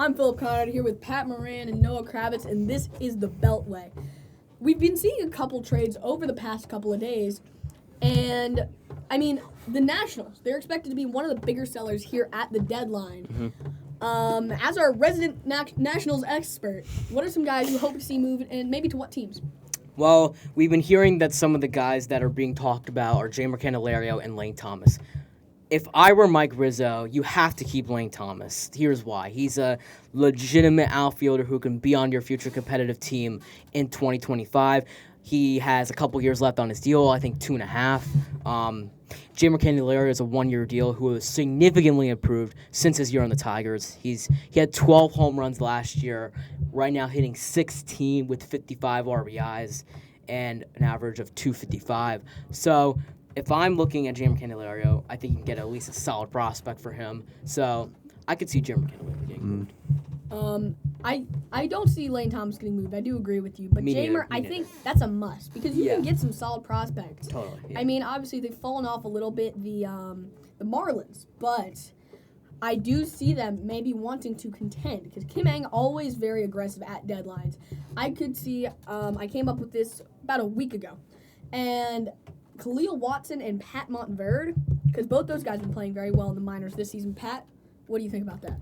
I'm Philip Conrad here with Pat Moran and Noah Kravitz, and this is the Beltway. We've been seeing a couple trades over the past couple of days, and the Nationals, they're expected to be one of the bigger sellers here at the deadline. As our resident Nationals expert, what are some guys you hope to see move, and maybe to what teams? Well, we've been hearing that some of the guys that are being talked about are Jeimer Candelario and Lane Thomas. If I were Mike Rizzo, you have to keep Lane Thomas. Here's why. He's a legitimate outfielder who can be on your future competitive team in 2025. He has a couple years left on his deal, I think 2.5. Jeimer Candelario is a 1-year deal who has significantly improved since his year on the Tigers. He had 12 home runs last year, right now hitting 16 with 55 RBIs and an average of 255. So if I'm looking at Jeimer Candelario, I think you can get at least a solid prospect for him. So I could see Jeimer Candelario getting moved. I don't see Lane Thomas getting moved. I do agree with you. But Jeimer, I think that's a must because you can get some solid prospects. Totally. Yeah. Obviously they've fallen off a little bit, the Marlins, but I do see them maybe wanting to contend because Kim Ng always very aggressive at deadlines. I could see, I came up with this about a week ago, and Khalil Watson and Pat Montverde, because both those guys have been playing very well in the minors this season. Pat, what do you think about that?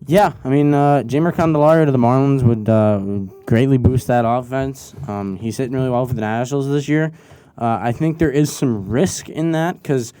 Yeah, Jeimer Candelario to the Marlins would greatly boost that offense. He's hitting really well for the Nationals this year. I think there is some risk in that because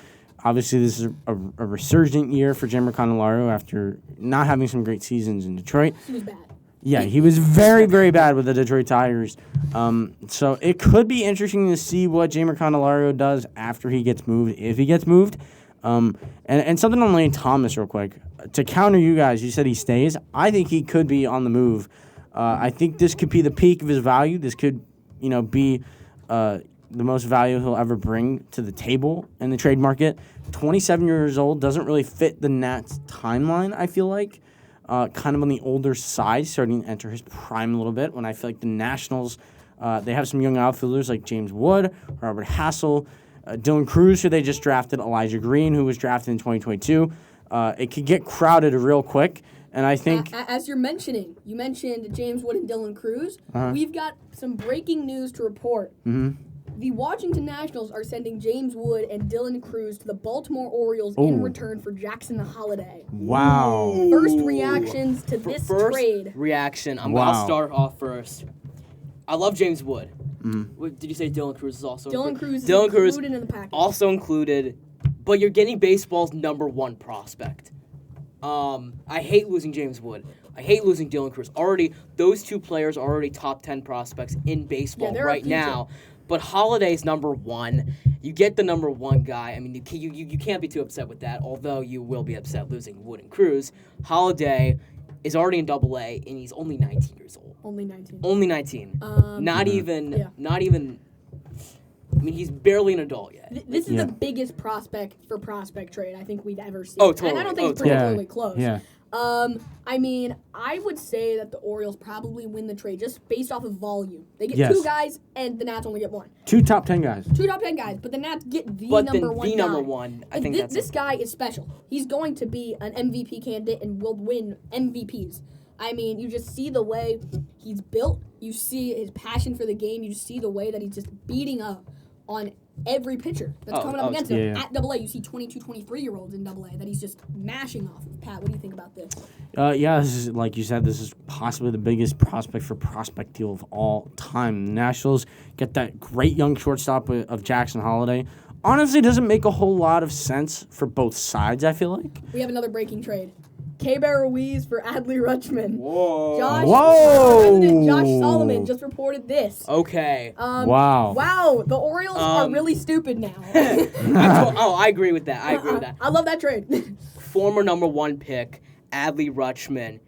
obviously this is a resurgent year for Jeimer Candelario after not having some great seasons in Detroit. He was bad. Yeah, he was very, very bad with the Detroit Tigers. So it could be interesting to see what Jeimer Candelario does after he gets moved, if he gets moved. And something on Lane Thomas real quick. To counter you guys, you said he stays. I think he could be on the move. I think this could be the peak of his value. This could, be the most value he'll ever bring to the table in the trade market. 27 years old, doesn't really fit the Nats timeline, I feel like. Kind of on the older side, starting to enter his prime a little bit, when I feel like the Nationals, they have some young outfielders like James Wood, Robert Hassel, Dylan Cruz, who they just drafted, Elijah Green, who was drafted in 2022. It could get crowded real quick, and I think... As you mentioned James Wood and Dylan Cruz. We've got some breaking news to report. The Washington Nationals are sending James Wood and Dylan Cruz to the Baltimore Orioles in return for Jackson Holliday. Wow. First reactions to this trade. First reaction. I'll start off first. I love James Wood. What, did you say Dylan Cruz is also Dylan Cruz is included in the package. Also included, but you're getting baseball's number one prospect. I hate losing James Wood. I hate losing Dylan Cruz. Already, those two players are already top 10 prospects in baseball right now. But Holliday's number one. You get the number one guy. You can't be too upset with that, although you will be upset losing Wood and Cruz. Holliday is already in Double-A, and he's only 19 years old. Only 19. Only 19. Not even. He's barely an adult yet. This is the biggest prospect for prospect trade I think we've ever seen. Oh, totally. And I don't think it's particularly close. Yeah. I would say that the Orioles probably win the trade just based off of volume. They get two guys, and the Nats only get one. Two top 10 guys. Two top 10 guys, but the Nats get the number one guy. Number one. I think this guy is special. He's going to be an MVP candidate and will win MVPs. You just see the way he's built. You see his passion for the game. You just see the way that he's just beating up on every pitcher that's coming up against him. At Double-A, you see 22, 23-year-olds in Double-A that he's just mashing off of. Pat, what do you think about this? This is, like you said, this is possibly the biggest prospect for prospect deal of all time. The Nationals get that great young shortstop of Jackson Holliday. Honestly, doesn't make a whole lot of sense for both sides, I feel like. We have another breaking trade. K-Bear Ruiz for Adley Rutschman. Whoa. Josh Solomon just reported this. Okay. Wow. The Orioles are really stupid now. I agree with that. I love that trade. Former number one pick, Adley Rutschman,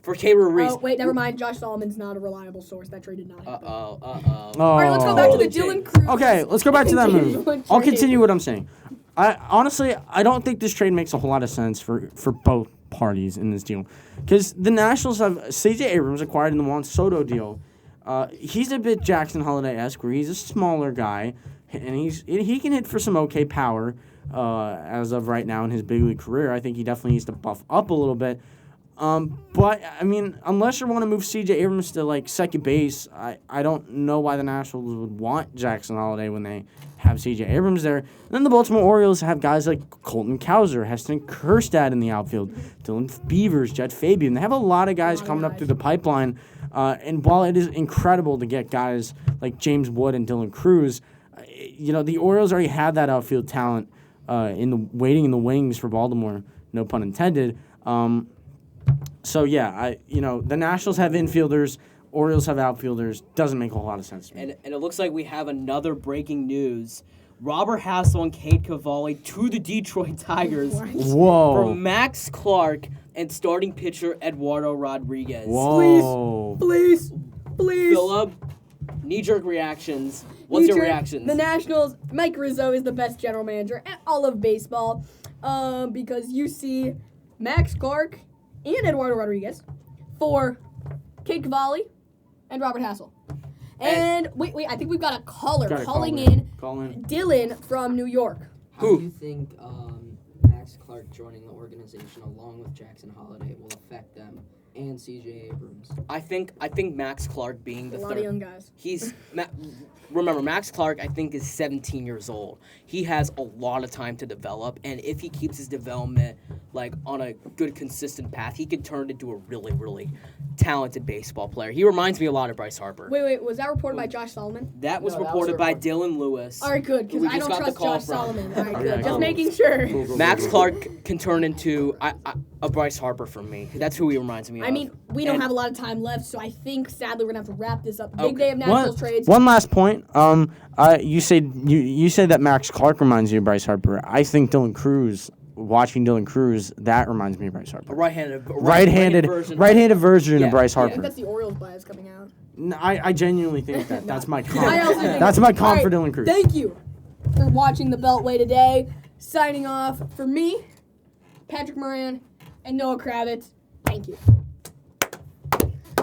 for K-Bear Ruiz. Oh, wait, never mind. Josh Solomon's not a reliable source. That trade did not happen. Uh-oh. All right, let's go back to the Dylan Cruz. Okay, let's go back to that move. I'll continue what I'm saying. I don't think this trade makes a whole lot of sense for both parties in this deal. Because the Nationals have C.J. Abrams acquired in the Juan Soto deal. He's a bit Jackson Holliday-esque, where he's a smaller guy, and he can hit for some okay power as of right now in his big league career. I think he definitely needs to buff up a little bit. But I mean, unless you want to move C.J. Abrams to like second base, I don't know why the Nationals would want Jackson Holiday when they have C.J. Abrams there. And then the Baltimore Orioles have guys like Colton Cowser, Heston Kjerstad in the outfield, Dylan Beavers, Jed Fabian. They have a lot of guys coming up through the pipeline. And while it is incredible to get guys like James Wood and Dylan Cruz, the Orioles already had that outfield talent waiting in the wings for Baltimore. No pun intended. So yeah, the Nationals have infielders, Orioles have outfielders. Doesn't make a whole lot of sense to me. And it looks like we have another breaking news. Robert Hassel and Cade Cavalli to the Detroit Tigers Whoa. for Max Clark and starting pitcher Eduardo Rodriguez. Whoa. Please. Philip, knee-jerk reactions. What's your reactions? The Nationals, Mike Rizzo is the best general manager in all of baseball because you see Max Clark and Eduardo Rodriguez for Cade Cavalli and Robert Hassel. And wait, I think we've got a caller calling in. Call in. Dylan from New York. How do you think Max Clark joining the organization along with Jackson Holiday will affect them and C.J. Abrams? I think Max Clark being the A third. lot of young guys. Remember, Max Clark, I think, is 17 years old. He has a lot of time to develop, and if he keeps his development on a good, consistent path, he could turn into a really, really talented baseball player. He reminds me a lot of Bryce Harper. Wait, was that reported by Josh Solomon? That was No, that was reported by reported. Dylan Lewis. All right, good, because We I just don't got the trust call Josh from- Solomon. All right, Okay, good. cool. Just making sure. Cool. Max Clark can turn into a Bryce Harper for me. That's who he reminds me of. I mean, we don't And- have a lot of time left, so I think, sadly, we're going to have to wrap this up. Big Okay. day of Nationals trades. One last point. You say that Max Clark reminds you of Bryce Harper. I think watching Dylan Cruz, that reminds me of Bryce Harper. a right-handed version. Right-handed version Yeah, of Bryce yeah. I Harper. think that's the Orioles bias coming out. I genuinely think that. That's my comp. I also think That's my comp All for right, Dylan Cruz. Thank you for watching the Beltway today. Signing off for me, Patrick Moran, and Noah Kravitz. Thank you.